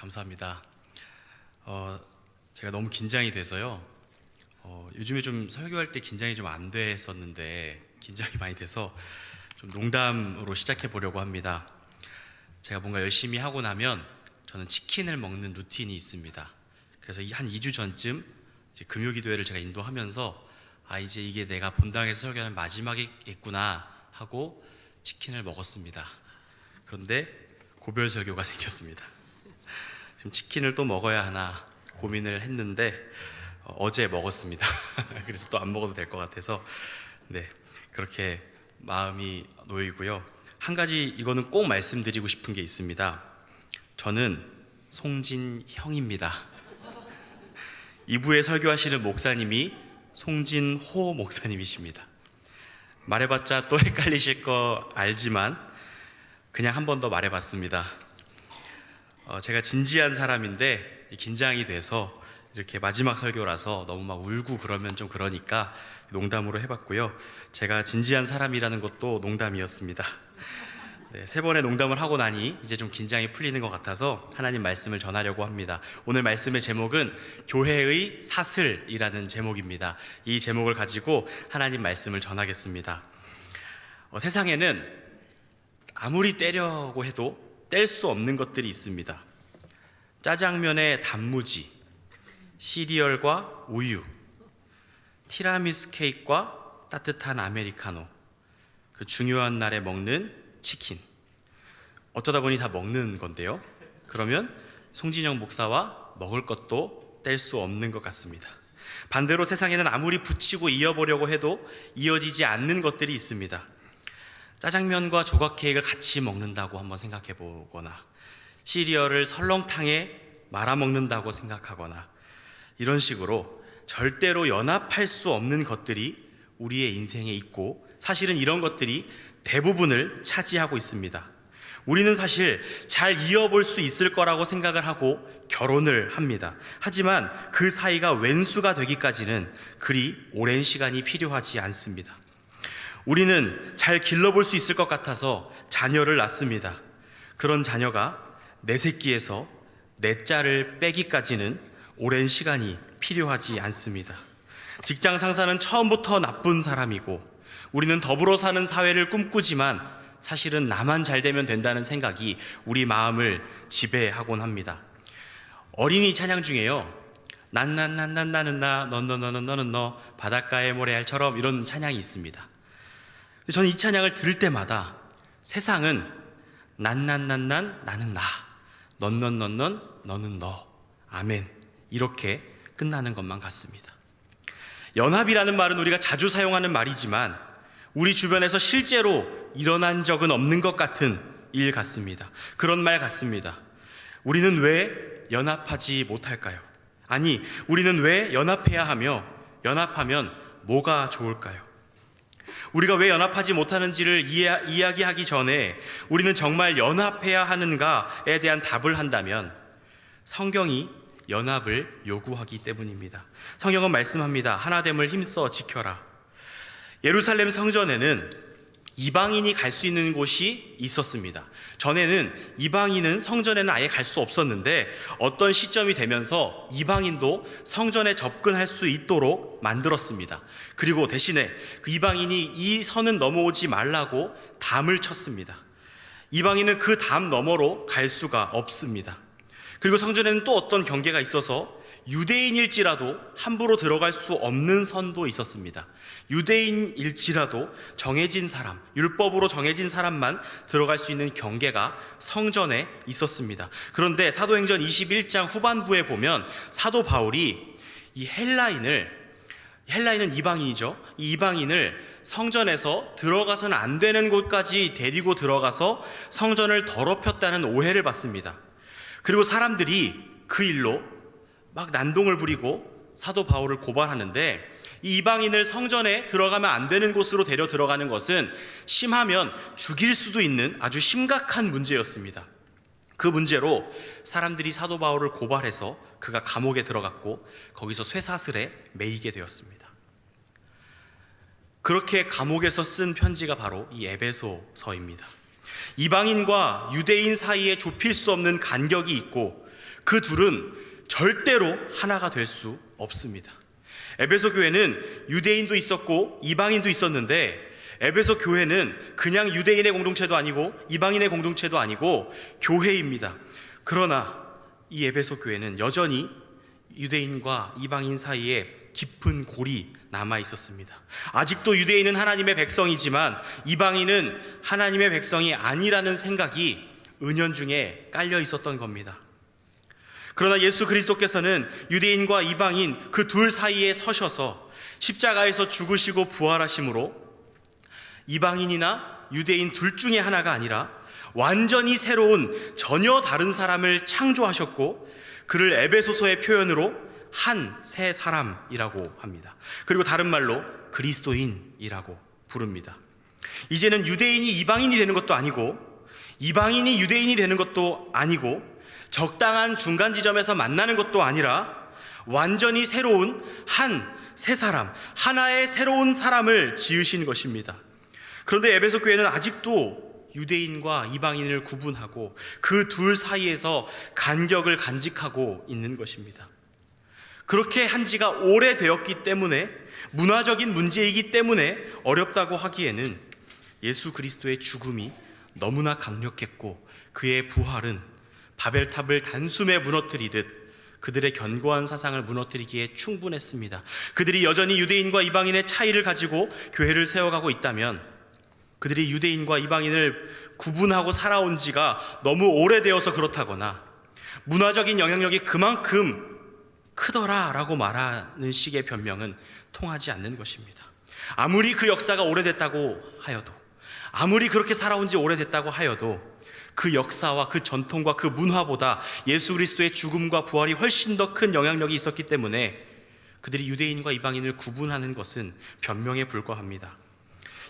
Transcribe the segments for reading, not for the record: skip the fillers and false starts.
감사합니다. 제가 너무 긴장이 돼서요. 요즘에 좀 설교할 때 긴장이 좀 안 됐었는데 긴장이 많이 돼서 좀 농담으로 시작해 보려고 합니다. 제가 뭔가 열심히 하고 나면 저는 치킨을 먹는 루틴이 있습니다. 그래서 한 2주 전쯤 이제 금요기도회를 제가 인도하면서 이제 이게 내가 본당에서 설교하는 마지막이겠구나 하고 치킨을 먹었습니다. 그런데 고별 설교가 생겼습니다. 지금 치킨을 또 먹어야 하나 고민을 했는데 어제 먹었습니다. 그래서 또 안 먹어도 될 것 같아서 그렇게 마음이 놓이고요. 한 가지 이거는 꼭 말씀드리고 싶은 게 있습니다. 저는 송진형입니다. 2부에 설교하시는 목사님이 송진호 목사님이십니다. 말해봤자 또 헷갈리실 거 알지만 그냥 한 번 더 말해봤습니다. 제가 진지한 사람인데 긴장이 돼서 이렇게 마지막 설교라서 너무 막 울고 그러면 좀 그러니까 농담으로 해봤고요. 제가 진지한 사람이라는 것도 농담이었습니다. 3번의 농담을 하고 나니 이제 좀 긴장이 풀리는 것 같아서 하나님 말씀을 전하려고 합니다. 오늘 말씀의 제목은 교회의 사슬이라는 제목입니다. 이 제목을 가지고 하나님 말씀을 전하겠습니다. 세상에는 아무리 떼려고 해도 뗄 수 없는 것들이 있습니다. 짜장면에 단무지, 시리얼과 우유, 티라미수 케이크와 따뜻한 아메리카노, 그 중요한 날에 먹는 치킨. 어쩌다 보니 다 먹는 건데요. 그러면 송진영 목사와 먹을 것도 뗄 수 없는 것 같습니다. 반대로 세상에는 아무리 붙이고 이어보려고 해도 이어지지 않는 것들이 있습니다. 짜장면과 조각 케이크를 같이 먹는다고 한번 생각해 보거나, 시리얼을 설렁탕에 말아 먹는다고 생각하거나, 이런 식으로 절대로 연합할 수 없는 것들이 우리의 인생에 있고, 사실은 이런 것들이 대부분을 차지하고 있습니다. 우리는 사실 잘 이어볼 수 있을 거라고 생각을 하고 결혼을 합니다. 하지만 그 사이가 왼수가 되기까지는 그리 오랜 시간이 필요하지 않습니다. 우리는 잘 길러볼 수 있을 것 같아서 자녀를 낳습니다. 그런 자녀가 내 새끼에서 내 짤을 빼기까지는 오랜 시간이 필요하지 않습니다. 직장 상사는 처음부터 나쁜 사람이고, 우리는 더불어 사는 사회를 꿈꾸지만 사실은 나만 잘 되면 된다는 생각이 우리 마음을 지배하곤 합니다. 어린이 찬양 중에요, 나는 나, 너는 너, 바닷가의 모래알처럼, 이런 찬양이 있습니다. 저는 이 찬양을 들을 때마다 세상은 나는 나, 너는 너, 아멘, 이렇게 끝나는 것만 같습니다. 연합이라는 말은 우리가 자주 사용하는 말이지만 우리 주변에서 실제로 일어난 적은 없는 것 같은 일 같습니다. 그런 말 같습니다. 우리는 왜 연합하지 못할까요? 아니, 우리는 왜 연합해야 하며 연합하면 뭐가 좋을까요? 우리가 왜 연합하지 못하는지를 이야기하기 전에 우리는 정말 연합해야 하는가에 대한 답을 한다면 성경이 연합을 요구하기 때문입니다. 성경은 말씀합니다. 하나됨을 힘써 지켜라. 예루살렘 성전에는 이방인이 갈 수 있는 곳이 있었습니다. 전에는 이방인은 성전에는 아예 갈 수 없었는데 어떤 시점이 되면서 이방인도 성전에 접근할 수 있도록 만들었습니다. 그리고 대신에 그 이방인이 이 선은 넘어오지 말라고 담을 쳤습니다. 이방인은 그 담 너머로 갈 수가 없습니다. 그리고 성전에는 또 어떤 경계가 있어서 유대인일지라도 함부로 들어갈 수 없는 선도 있었습니다. 유대인일지라도 정해진 사람, 율법으로 정해진 사람만 들어갈 수 있는 경계가 성전에 있었습니다. 그런데 사도행전 21장 후반부에 보면 사도 바울이 이 헬라인은 이방인이죠. 이 이방인을 성전에서 들어가서는 안 되는 곳까지 데리고 들어가서 성전을 더럽혔다는 오해를 받습니다. 그리고 사람들이 그 일로 막 난동을 부리고 사도 바울을 고발하는데, 이 이방인을 성전에 들어가면 안 되는 곳으로 데려 들어가는 것은 심하면 죽일 수도 있는 아주 심각한 문제였습니다. 그 문제로 사람들이 사도 바울을 고발해서 그가 감옥에 들어갔고 거기서 쇠사슬에 매이게 되었습니다. 그렇게 감옥에서 쓴 편지가 바로 이 에베소서입니다. 이방인과 유대인 사이에 좁힐 수 없는 간격이 있고, 그 둘은 절대로 하나가 될 수 없습니다. 에베소 교회는 유대인도 있었고 이방인도 있었는데, 에베소 교회는 그냥 유대인의 공동체도 아니고 이방인의 공동체도 아니고 교회입니다. 그러나 이 에베소 교회는 여전히 유대인과 이방인 사이에 깊은 골이 남아 있었습니다. 아직도 유대인은 하나님의 백성이지만 이방인은 하나님의 백성이 아니라는 생각이 은연중에 깔려 있었던 겁니다. 그러나 예수 그리스도께서는 유대인과 이방인 그 둘 사이에 서셔서 십자가에서 죽으시고 부활하심으로 이방인이나 유대인 둘 중에 하나가 아니라 완전히 새로운 전혀 다른 사람을 창조하셨고, 그를 에베소서의 표현으로 한 새 사람이라고 합니다. 그리고 다른 말로 그리스도인이라고 부릅니다. 이제는 유대인이 이방인이 되는 것도 아니고 이방인이 유대인이 되는 것도 아니고 적당한 중간 지점에서 만나는 것도 아니라 완전히 새로운 한 새 사람, 하나의 새로운 사람을 지으신 것입니다. 그런데 에베소 교회는 아직도 유대인과 이방인을 구분하고 그 둘 사이에서 간격을 간직하고 있는 것입니다. 그렇게 한 지가 오래되었기 때문에, 문화적인 문제이기 때문에 어렵다고 하기에는 예수 그리스도의 죽음이 너무나 강력했고 그의 부활은 바벨탑을 단숨에 무너뜨리듯 그들의 견고한 사상을 무너뜨리기에 충분했습니다. 그들이 여전히 유대인과 이방인의 차이를 가지고 교회를 세워가고 있다면, 그들이 유대인과 이방인을 구분하고 살아온 지가 너무 오래되어서 그렇다거나 문화적인 영향력이 그만큼 크더라라고 말하는 식의 변명은 통하지 않는 것입니다. 아무리 그 역사가 오래됐다고 하여도, 아무리 그렇게 살아온 지 오래됐다고 하여도 그 역사와 그 전통과 그 문화보다 예수 그리스도의 죽음과 부활이 훨씬 더 큰 영향력이 있었기 때문에 그들이 유대인과 이방인을 구분하는 것은 변명에 불과합니다.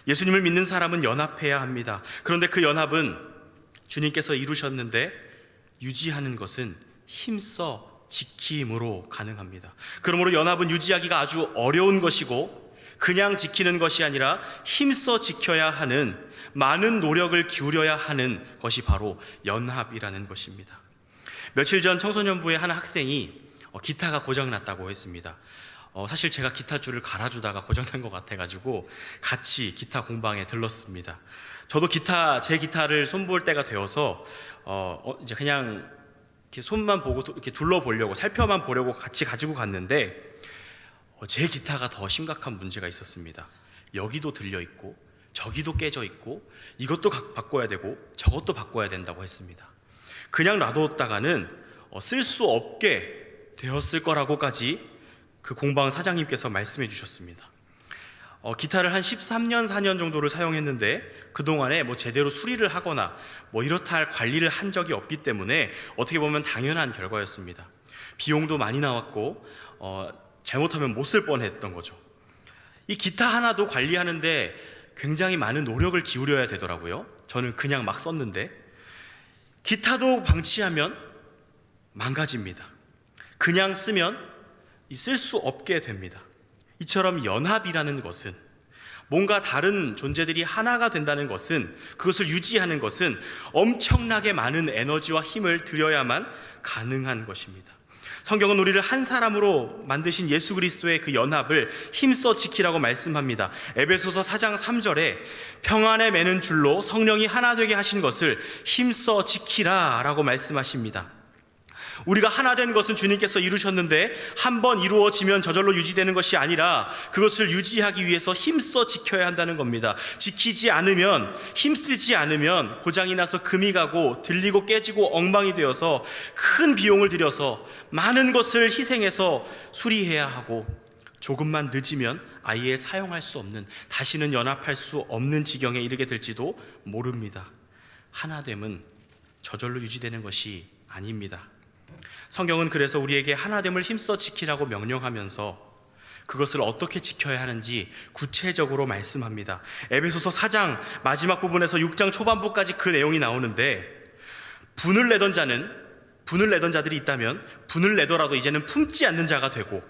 예수님을 믿는 사람은 연합해야 합니다. 그런데 그 연합은 주님께서 이루셨는데 유지하는 것은 힘써 지킴으로 가능합니다. 그러므로 연합은 유지하기가 아주 어려운 것이고 그냥 지키는 것이 아니라 힘써 지켜야 하는, 많은 노력을 기울여야 하는 것이 바로 연합이라는 것입니다. 며칠 전 청소년부의 한 학생이 기타가 고장났다고 했습니다. 사실 제가 기타 줄을 갈아주다가 고장난 것 같아가지고 같이 기타 공방에 들렀습니다. 저도 제 기타를 손볼 때가 되어서 이제 그냥 이렇게 손만 보고 이렇게 둘러보려고, 살펴만 보려고 같이 가지고 갔는데 제 기타가 더 심각한 문제가 있었습니다. 여기도 들려 있고 저기도 깨져 있고 이것도 바꿔야 되고 저것도 바꿔야 된다고 했습니다. 그냥 놔뒀다가는 쓸 수 없게 되었을 거라고까지 그 공방 사장님께서 말씀해 주셨습니다. 기타를 한 13년, 4년 정도를 사용했는데 그동안에 제대로 수리를 하거나 이렇다 할 관리를 한 적이 없기 때문에 어떻게 보면 당연한 결과였습니다. 비용도 많이 나왔고 잘못하면 못 쓸 뻔했던 거죠. 이 기타 하나도 관리하는데 굉장히 많은 노력을 기울여야 되더라고요. 저는 그냥 막 썼는데 기타도 방치하면 망가집니다. 그냥 쓰면 쓸 수 없게 됩니다. 이처럼 연합이라는 것은, 뭔가 다른 존재들이 하나가 된다는 것은, 그것을 유지하는 것은 엄청나게 많은 에너지와 힘을 들여야만 가능한 것입니다. 성경은 우리를 한 사람으로 만드신 예수 그리스도의 그 연합을 힘써 지키라고 말씀합니다. 에베소서 4장 3절에 평안에 매는 줄로 성령이 하나 되게 하신 것을 힘써 지키라 라고 말씀하십니다. 우리가 하나 된 것은 주님께서 이루셨는데 한번 이루어지면 저절로 유지되는 것이 아니라 그것을 유지하기 위해서 힘써 지켜야 한다는 겁니다. 지키지 않으면, 힘쓰지 않으면 고장이 나서 금이 가고 들리고 깨지고 엉망이 되어서 큰 비용을 들여서 많은 것을 희생해서 수리해야 하고 조금만 늦으면 아예 사용할 수 없는, 다시는 연합할 수 없는 지경에 이르게 될지도 모릅니다. 하나됨은 저절로 유지되는 것이 아닙니다. 성경은 그래서 우리에게 하나됨을 힘써 지키라고 명령하면서 그것을 어떻게 지켜야 하는지 구체적으로 말씀합니다. 에베소서 4장 마지막 부분에서 6장 초반부까지 그 내용이 나오는데, 분을 내던 자들이 있다면 분을 내더라도 이제는 품지 않는 자가 되고,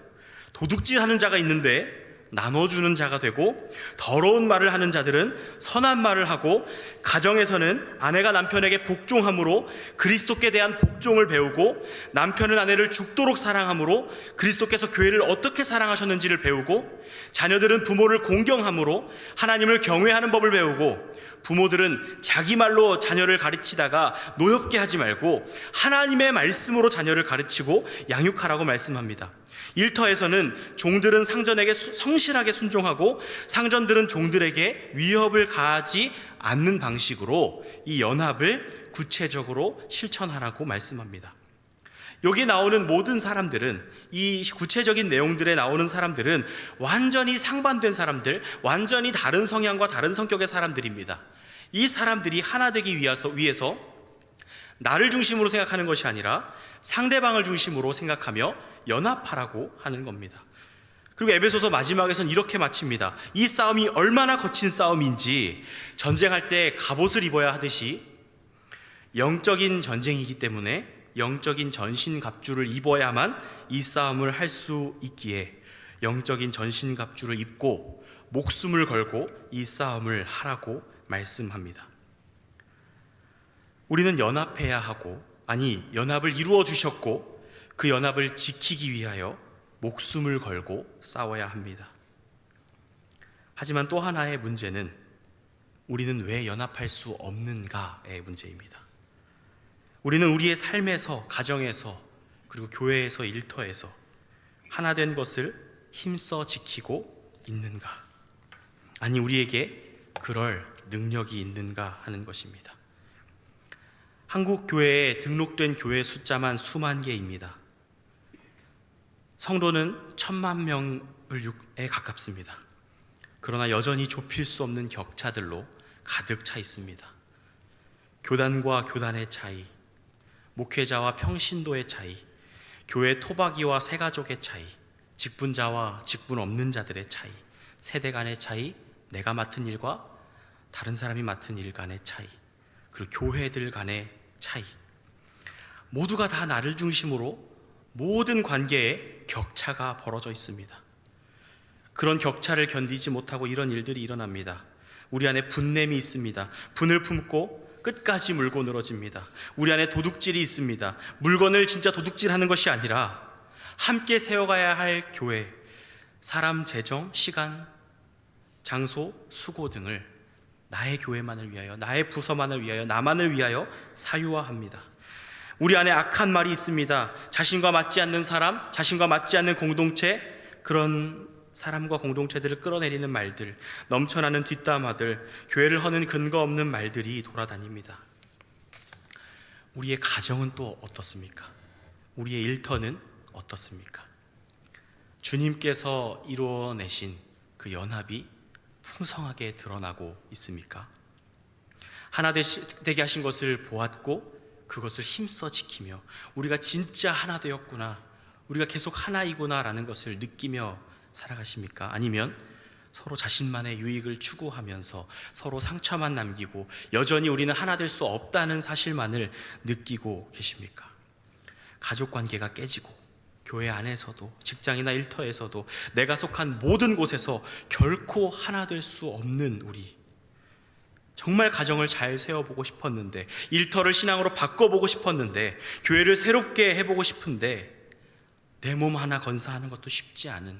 도둑질하는 자가 있는데 나눠주는 자가 되고, 더러운 말을 하는 자들은 선한 말을 하고, 가정에서는 아내가 남편에게 복종함으로 그리스도께 대한 복종을 배우고, 남편은 아내를 죽도록 사랑함으로 그리스도께서 교회를 어떻게 사랑하셨는지를 배우고, 자녀들은 부모를 공경함으로 하나님을 경외하는 법을 배우고, 부모들은 자기 말로 자녀를 가르치다가 노엽게 하지 말고 하나님의 말씀으로 자녀를 가르치고 양육하라고 말씀합니다. 일터에서는 종들은 상전에게 성실하게 순종하고, 상전들은 종들에게 위협을 가하지 않는 방식으로 이 연합을 구체적으로 실천하라고 말씀합니다. 여기 나오는 모든 사람들은, 이 구체적인 내용들에 나오는 사람들은 완전히 상반된 사람들, 완전히 다른 성향과 다른 성격의 사람들입니다. 이 사람들이 하나 되기 위해서 나를 중심으로 생각하는 것이 아니라 상대방을 중심으로 생각하며 연합하라고 하는 겁니다. 그리고 에베소서 마지막에서는 이렇게 마칩니다. 이 싸움이 얼마나 거친 싸움인지, 전쟁할 때 갑옷을 입어야 하듯이 영적인 전쟁이기 때문에 영적인 전신갑주를 입어야만 이 싸움을 할 수 있기에 영적인 전신갑주를 입고 목숨을 걸고 이 싸움을 하라고 말씀합니다. 우리는 연합해야 하고, 연합을 이루어 주셨고 그 연합을 지키기 위하여 목숨을 걸고 싸워야 합니다. 하지만 또 하나의 문제는 우리는 왜 연합할 수 없는가의 문제입니다. 우리는 우리의 삶에서, 가정에서, 그리고 교회에서, 일터에서 하나 된 것을 힘써 지키고 있는가? 아니, 우리에게 그럴 능력이 있는가 하는 것입니다. 한국 교회에 등록된 교회 숫자만 수만 개입니다. 성도는 1000만 명에 가깝습니다. 그러나 여전히 좁힐 수 없는 격차들로 가득 차 있습니다. 교단과 교단의 차이, 목회자와 평신도의 차이, 교회 토박이와 새가족의 차이, 직분자와 직분 없는 자들의 차이, 세대 간의 차이, 내가 맡은 일과 다른 사람이 맡은 일 간의 차이, 그리고 교회들 간의 차이, 모두가 다 나를 중심으로 모든 관계에 격차가 벌어져 있습니다. 그런 격차를 견디지 못하고 이런 일들이 일어납니다. 우리 안에 분냄이 있습니다. 분을 품고 끝까지 물고 늘어집니다. 우리 안에 도둑질이 있습니다. 물건을 진짜 도둑질하는 것이 아니라 함께 세워가야 할 교회, 사람, 재정, 시간, 장소, 수고 등을 나의 교회만을 위하여, 나의 부서만을 위하여, 나만을 위하여 사유화합니다. 우리 안에 악한 말이 있습니다. 자신과 맞지 않는 사람, 자신과 맞지 않는 공동체, 그런 사람과 공동체들을 끌어내리는 말들, 넘쳐나는 뒷담화들, 교회를 허는 근거 없는 말들이 돌아다닙니다. 우리의 가정은 또 어떻습니까? 우리의 일터는 어떻습니까? 주님께서 이루어내신 그 연합이 풍성하게 드러나고 있습니까? 하나 되게 하신 것을 보았고 그것을 힘써 지키며 우리가 진짜 하나 되었구나, 우리가 계속 하나이구나 라는 것을 느끼며 살아가십니까? 아니면 서로 자신만의 유익을 추구하면서 서로 상처만 남기고 여전히 우리는 하나 될 수 없다는 사실만을 느끼고 계십니까? 가족 관계가 깨지고 교회 안에서도, 직장이나 일터에서도, 내가 속한 모든 곳에서 결코 하나 될 수 없는 우리, 정말 가정을 잘 세워보고 싶었는데, 일터를 신앙으로 바꿔보고 싶었는데, 교회를 새롭게 해보고 싶은데 내 몸 하나 건사하는 것도 쉽지 않은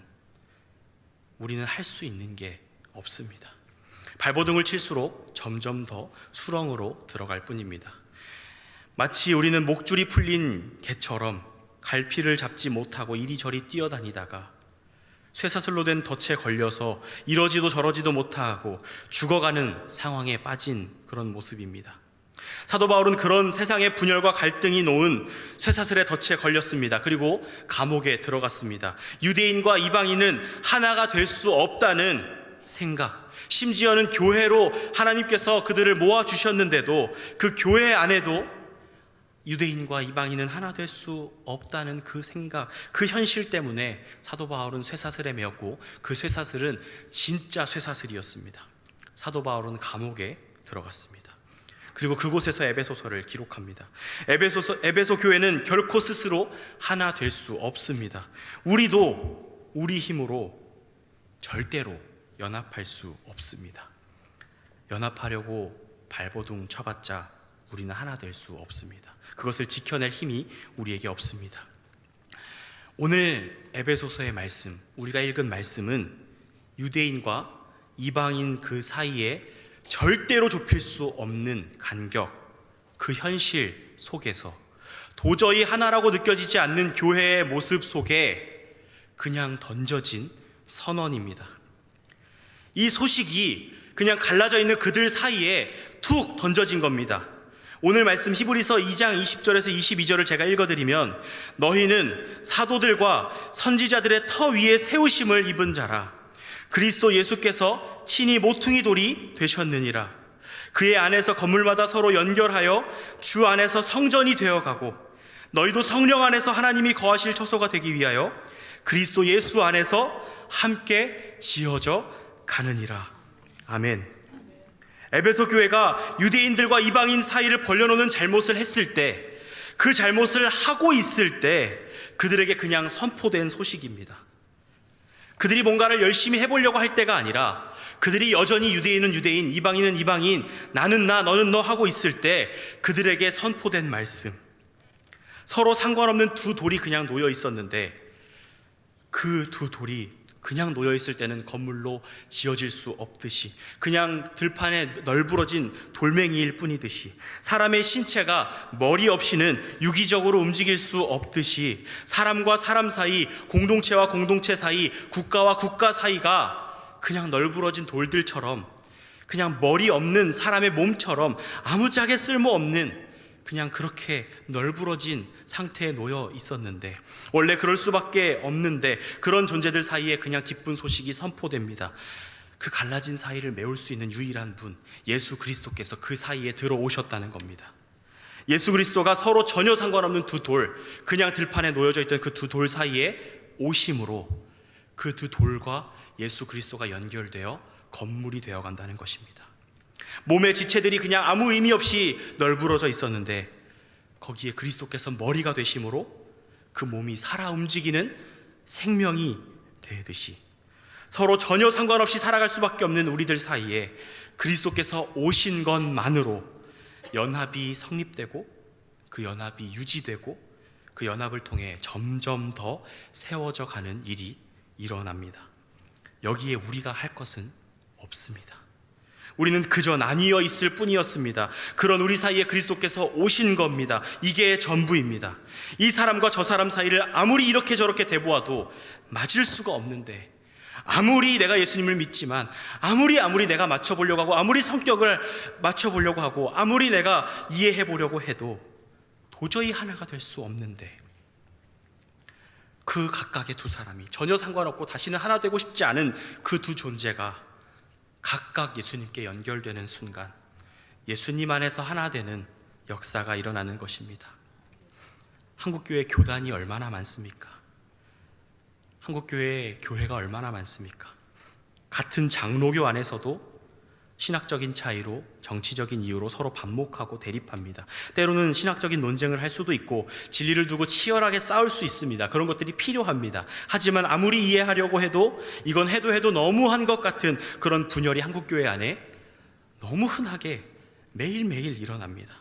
우리는 할 수 있는 게 없습니다. 발버둥을 칠수록 점점 더 수렁으로 들어갈 뿐입니다. 마치 우리는 목줄이 풀린 개처럼 갈피를 잡지 못하고 이리저리 뛰어다니다가 쇠사슬로 된 덫에 걸려서 이러지도 저러지도 못하고 죽어가는 상황에 빠진 그런 모습입니다. 사도 바울은 그런 세상의 분열과 갈등이 놓은 쇠사슬의 덫에 걸렸습니다. 그리고 감옥에 들어갔습니다. 유대인과 이방인은 하나가 될 수 없다는 생각, 심지어는 교회로 하나님께서 그들을 모아주셨는데도 그 교회 안에도 유대인과 이방인은 하나 될 수 없다는 그 생각, 그 현실 때문에 사도 바울은 쇠사슬에 매였고 그 쇠사슬은 진짜 쇠사슬이었습니다. 사도 바울은 감옥에 들어갔습니다. 그리고 그곳에서 에베소서를 기록합니다. 에베소 교회는 결코 스스로 하나 될 수 없습니다. 우리도 우리 힘으로 절대로 연합할 수 없습니다. 연합하려고 발버둥 쳐봤자 우리는 하나 될 수 없습니다. 그것을 지켜낼 힘이 우리에게 없습니다. 오늘 에베소서의 말씀, 우리가 읽은 말씀은 유대인과 이방인 그 사이에 절대로 좁힐 수 없는 간격, 그 현실 속에서 도저히 하나라고 느껴지지 않는 교회의 모습 속에 그냥 던져진 선언입니다. 이 소식이 그냥 갈라져 있는 그들 사이에 툭 던져진 겁니다. 오늘 말씀 히브리서 2장 20절에서 22절을 제가 읽어드리면, 너희는 사도들과 선지자들의 터 위에 세우심을 입은 자라. 그리스도 예수께서 친히 모퉁이 돌이 되셨느니라. 그의 안에서 건물마다 서로 연결하여 주 안에서 성전이 되어가고, 너희도 성령 안에서 하나님이 거하실 처소가 되기 위하여 그리스도 예수 안에서 함께 지어져 가느니라. 아멘. 에베소 교회가 유대인들과 이방인 사이를 벌려놓는 잘못을 했을 때, 그 잘못을 하고 있을 때 그들에게 그냥 선포된 소식입니다. 그들이 뭔가를 열심히 해보려고 할 때가 아니라, 그들이 여전히 유대인은 유대인, 이방인은 이방인, 나는 나, 너는 너 하고 있을 때 그들에게 선포된 말씀. 서로 상관없는 두 돌이 그냥 놓여 있었는데, 그 두 돌이 그냥 놓여 있을 때는 건물로 지어질 수 없듯이, 그냥 들판에 널브러진 돌멩이일 뿐이듯이, 사람의 신체가 머리 없이는 유기적으로 움직일 수 없듯이, 사람과 사람 사이, 공동체와 공동체 사이, 국가와 국가 사이가 그냥 널브러진 돌들처럼, 그냥 머리 없는 사람의 몸처럼 아무짝에 쓸모없는 그냥 그렇게 널브러진 상태에 놓여 있었는데, 원래 그럴 수밖에 없는데, 그런 존재들 사이에 그냥 기쁜 소식이 선포됩니다. 그 갈라진 사이를 메울 수 있는 유일한 분, 예수 그리스도께서 그 사이에 들어오셨다는 겁니다. 예수 그리스도가 서로 전혀 상관없는 두 돌, 그냥 들판에 놓여져 있던 그 두 돌 사이에 오심으로 그 두 돌과 예수 그리스도가 연결되어 건물이 되어 간다는 것입니다. 몸의 지체들이 그냥 아무 의미 없이 널브러져 있었는데, 거기에 그리스도께서 머리가 되심으로 그 몸이 살아 움직이는 생명이 되듯이, 서로 전혀 상관없이 살아갈 수밖에 없는 우리들 사이에 그리스도께서 오신 것만으로 연합이 성립되고, 그 연합이 유지되고, 그 연합을 통해 점점 더 세워져 가는 일이 일어납니다. 여기에 우리가 할 것은 없습니다. 우리는 그저 나뉘어 있을 뿐이었습니다. 그런 우리 사이에 그리스도께서 오신 겁니다. 이게 전부입니다. 이 사람과 저 사람 사이를 아무리 이렇게 저렇게 대보아도 맞을 수가 없는데, 아무리 내가 예수님을 믿지만, 아무리 내가 맞춰보려고 하고, 아무리 성격을 맞춰보려고 하고, 아무리 내가 이해해보려고 해도 도저히 하나가 될 수 없는데, 그 각각의 두 사람이 전혀 상관없고 다시는 하나 되고 싶지 않은 그 두 존재가 각각 예수님께 연결되는 순간, 예수님 안에서 하나 되는 역사가 일어나는 것입니다. 한국교회 교단이 얼마나 많습니까? 한국교회 교회가 얼마나 많습니까? 같은 장로교 안에서도 신학적인 차이로, 정치적인 이유로 서로 반목하고 대립합니다. 때로는 신학적인 논쟁을 할 수도 있고, 진리를 두고 치열하게 싸울 수 있습니다. 그런 것들이 필요합니다. 하지만 아무리 이해하려고 해도, 이건 해도 너무한 것 같은 그런 분열이 한국교회 안에 너무 흔하게 매일매일 일어납니다.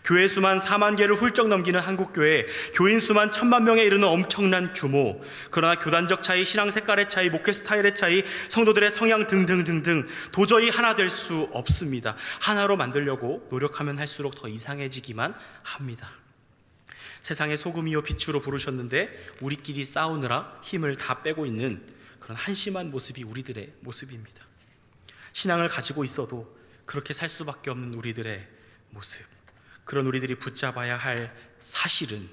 교회 수만 4만 개를 훌쩍 넘기는 한국교회, 교인 수만 1,000만 명에 이르는 엄청난 규모, 그러나 교단적 차이, 신앙 색깔의 차이, 목회 스타일의 차이, 성도들의 성향 등등등등 도저히 하나 될 수 없습니다. 하나로 만들려고 노력하면 할수록 더 이상해지기만 합니다. 세상의 소금이요 빛으로 부르셨는데 우리끼리 싸우느라 힘을 다 빼고 있는 그런 한심한 모습이 우리들의 모습입니다. 신앙을 가지고 있어도 그렇게 살 수밖에 없는 우리들의 모습, 그런 우리들이 붙잡아야 할 사실은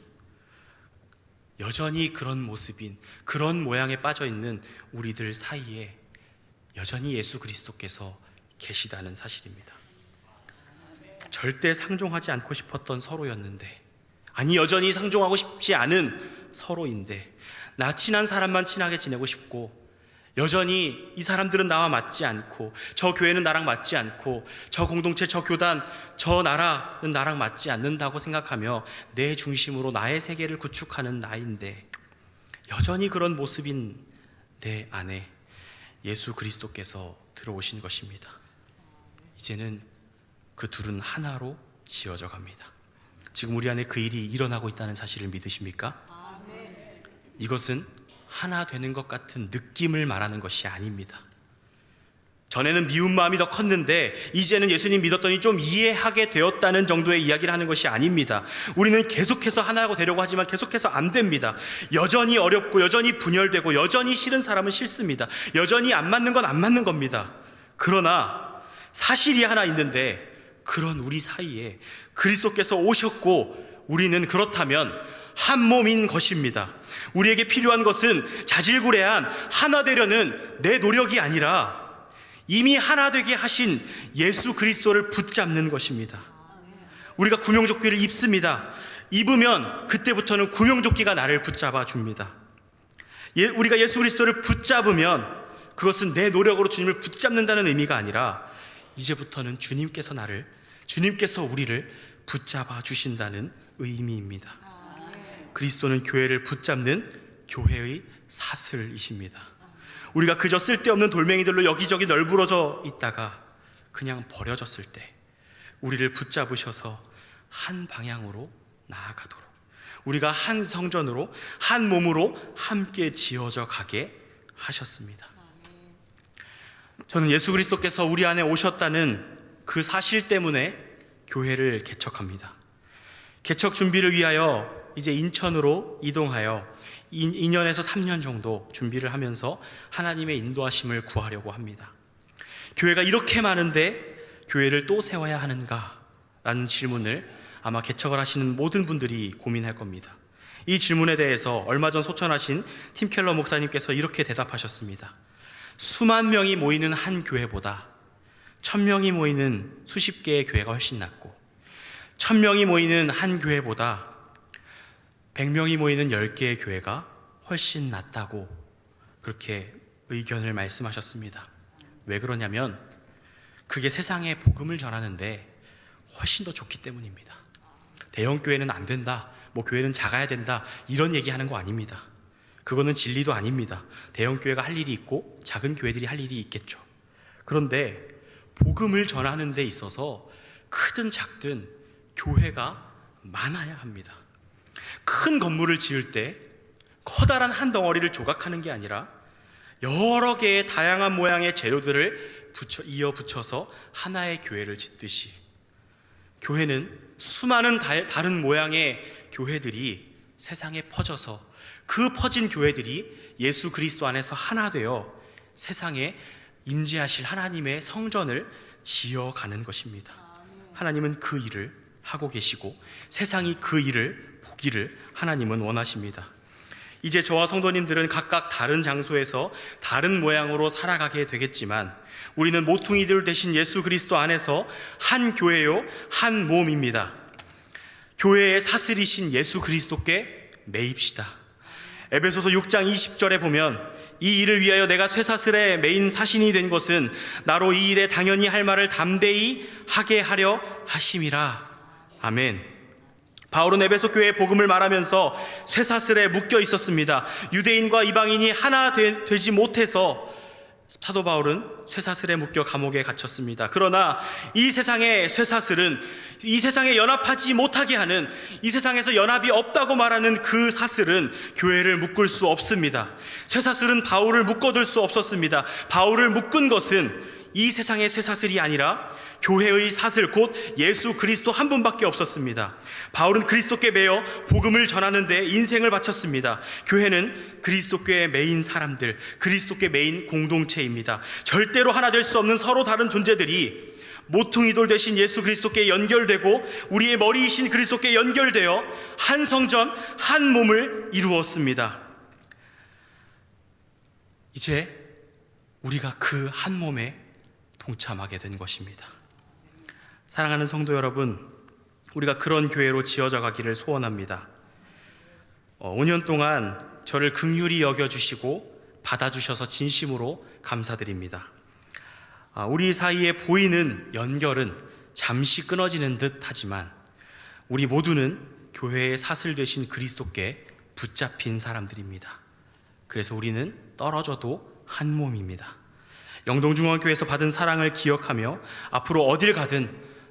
여전히 그런 모습인, 그런 모양에 빠져있는 우리들 사이에 여전히 예수 그리스도께서 계시다는 사실입니다. 절대 상종하지 않고 싶었던 서로였는데, 아니 여전히 상종하고 싶지 않은 서로인데, 나 친한 사람만 친하게 지내고 싶고, 여전히 이 사람들은 나와 맞지 않고, 저 교회는 나랑 맞지 않고, 저 공동체, 저 교단, 저 나라는 나랑 맞지 않는다고 생각하며 내 중심으로 나의 세계를 구축하는 나인데, 여전히 그런 모습인 내 안에 예수 그리스도께서 들어오신 것입니다. 이제는 그 둘은 하나로 지어져 갑니다. 지금 우리 안에 그 일이 일어나고 있다는 사실을 믿으십니까? 이것은 하나 되는 것 같은 느낌을 말하는 것이 아닙니다. 전에는 미운 마음이 더 컸는데 이제는 예수님 믿었더니 좀 이해하게 되었다는 정도의 이야기를 하는 것이 아닙니다. 우리는 계속해서 하나가 되려고 하지만 계속해서 안 됩니다. 여전히 어렵고 여전히 분열되고 여전히 싫은 사람은 싫습니다. 여전히 안 맞는 건 안 맞는 겁니다. 그러나 사실이 하나 있는데, 그런 우리 사이에 그리스도께서 오셨고 우리는 그렇다면 한 몸인 것입니다. 우리에게 필요한 것은 자질구레한 하나 되려는 내 노력이 아니라 이미 하나 되게 하신 예수 그리스도를 붙잡는 것입니다. 우리가 구명조끼를 입습니다. 입으면 그때부터는 구명조끼가 나를 붙잡아 줍니다. 우리가 예수 그리스도를 붙잡으면 그것은 내 노력으로 주님을 붙잡는다는 의미가 아니라 이제부터는 주님께서 우리를 붙잡아 주신다는 의미입니다. 그리스도는 교회를 붙잡는 교회의 사슬이십니다. 우리가 그저 쓸데없는 돌멩이들로 여기저기 널브러져 있다가 그냥 버려졌을 때 우리를 붙잡으셔서 한 방향으로 나아가도록, 우리가 한 성전으로 한 몸으로 함께 지어져 가게 하셨습니다. 저는 예수 그리스도께서 우리 안에 오셨다는 그 사실 때문에 교회를 개척합니다. 개척 준비를 위하여 이제 인천으로 이동하여 2년에서 3년 정도 준비를 하면서 하나님의 인도하심을 구하려고 합니다. 교회가 이렇게 많은데 교회를 또 세워야 하는가? 라는 질문을 아마 개척을 하시는 모든 분들이 고민할 겁니다. 이 질문에 대해서 얼마 전 소천하신 팀 켈러 목사님께서 이렇게 대답하셨습니다. 수만 명이 모이는 한 교회보다 1000명이 모이는 수십 개의 교회가 훨씬 낫고, 1000명이 모이는 한 교회보다 100명이 모이는 10개의 교회가 훨씬 낫다고 그렇게 의견을 말씀하셨습니다. 왜 그러냐면 그게 세상에 복음을 전하는데 훨씬 더 좋기 때문입니다. 대형 교회는 안 된다, 교회는 작아야 된다, 이런 얘기하는 거 아닙니다. 그거는 진리도 아닙니다. 대형 교회가 할 일이 있고 작은 교회들이 할 일이 있겠죠. 그런데 복음을 전하는 데 있어서 크든 작든 교회가 많아야 합니다. 큰 건물을 지을 때 커다란 한 덩어리를 조각하는 게 아니라 여러 개의 다양한 모양의 재료들을 이어 붙여서 하나의 교회를 짓듯이, 교회는 수많은 다른 모양의 교회들이 세상에 퍼져서 그 퍼진 교회들이 예수 그리스도 안에서 하나 되어 세상에 임재하실 하나님의 성전을 지어가는 것입니다. 하나님은 그 일을 하고 계시고 세상이 그 일을 보기를 하나님은 원하십니다. 이제 저와 성도님들은 각각 다른 장소에서 다른 모양으로 살아가게 되겠지만 우리는 모퉁이들 대신 예수 그리스도 안에서 한 교회요, 한 몸입니다. 교회의 사슬이신 예수 그리스도께 매입시다. 에베소서 6장 20절에 보면 이 일을 위하여 내가 쇠사슬에 매인 사신이 된 것은 나로 이 일에 당연히 할 말을 담대히 하게 하려 하심이라. 아멘. 바울은 에베소 교회의 복음을 말하면서 쇠사슬에 묶여 있었습니다. 유대인과 이방인이 하나 되지 못해서 사도 바울은 쇠사슬에 묶여 감옥에 갇혔습니다. 그러나 이 세상의 쇠사슬은 이 세상에 연합하지 못하게 하는, 이 세상에서 연합이 없다고 말하는 그 사슬은 교회를 묶을 수 없습니다. 쇠사슬은 바울을 묶어둘 수 없었습니다. 바울을 묶은 것은 이 세상의 쇠사슬이 아니라 교회의 사슬, 곧 예수 그리스도 한 분밖에 없었습니다. 바울은 그리스도께 매여 복음을 전하는 데 인생을 바쳤습니다. 교회는 그리스도께 매인 사람들, 그리스도께 매인 공동체입니다. 절대로 하나 될 수 없는 서로 다른 존재들이 모퉁이돌 대신 예수 그리스도께 연결되고 우리의 머리이신 그리스도께 연결되어 한 성전, 한 몸을 이루었습니다. 이제 우리가 그 한 몸에 동참하게 된 것입니다. 사랑하는 성도 여러분, 우리가 그런 교회로 지어져 가기를 소원합니다. 5년 동안 저를 긍휼히 여겨주시고 받아주셔서 진심으로 감사드립니다. 우리 사이에 보이는 연결은 잠시 끊어지는 듯 하지만 우리 모두는 교회의 사슬 되신 그리스도께 붙잡힌 사람들입니다. 그래서 우리는 떨어져도 한 몸입니다. 영동중앙교회에서 받은 사랑을 기억하며 앞으로 어딜 가든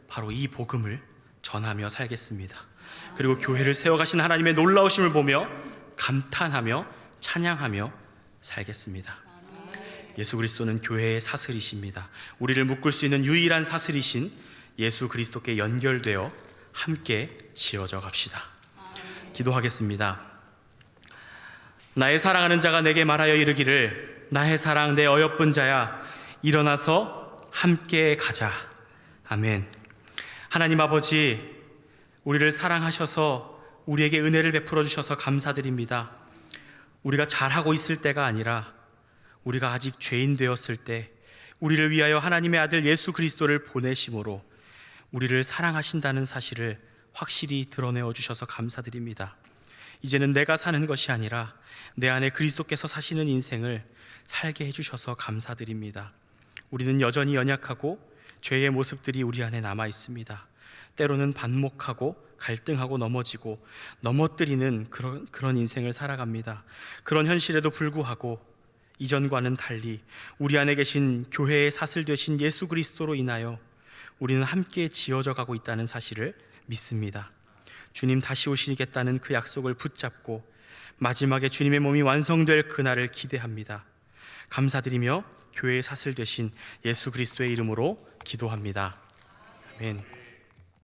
바로 이 복음을 전하며 살겠습니다. 그리고 교회를 세워가신 하나님의 놀라우심을 보며 감탄하며 찬양하며 살겠습니다. 예수 그리스도는 교회의 사슬이십니다. 우리를 묶을 수 있는 유일한 사슬이신 예수 그리스도께 연결되어 함께 지어져 갑시다. 기도하겠습니다. 나의 사랑하는 자가 내게 말하여 이르기를 나의 사랑 내 어여쁜 자야 일어나서 함께 가자. 아멘. 하나님 아버지, 우리를 사랑하셔서 우리에게 은혜를 베풀어 주셔서 감사드립니다. 우리가 잘하고 있을 때가 아니라 우리가 아직 죄인 되었을 때 우리를 위하여 하나님의 아들 예수 그리스도를 보내심으로 우리를 사랑하신다는 사실을 확실히 드러내어 주셔서 감사드립니다. 이제는 내가 사는 것이 아니라 내 안에 그리스도께서 사시는 인생을 살게 해주셔서 감사드립니다. 우리는 여전히 연약하고 죄의 모습들이 우리 안에 남아 있습니다. 때로는 반목하고 갈등하고 넘어지고 넘어뜨리는 그런 인생을 살아갑니다. 그런 현실에도 불구하고 이전과는 달리 우리 안에 계신 교회의 사슬 되신 예수 그리스도로 인하여 우리는 함께 지어져 가고 있다는 사실을 믿습니다. 주님 다시 오시겠다는 그 약속을 붙잡고 마지막에 주님의 몸이 완성될 그날을 기대합니다. 감사드리며 교회의 사슬 되신 예수 그리스도의 이름으로 기도합니다. 아멘.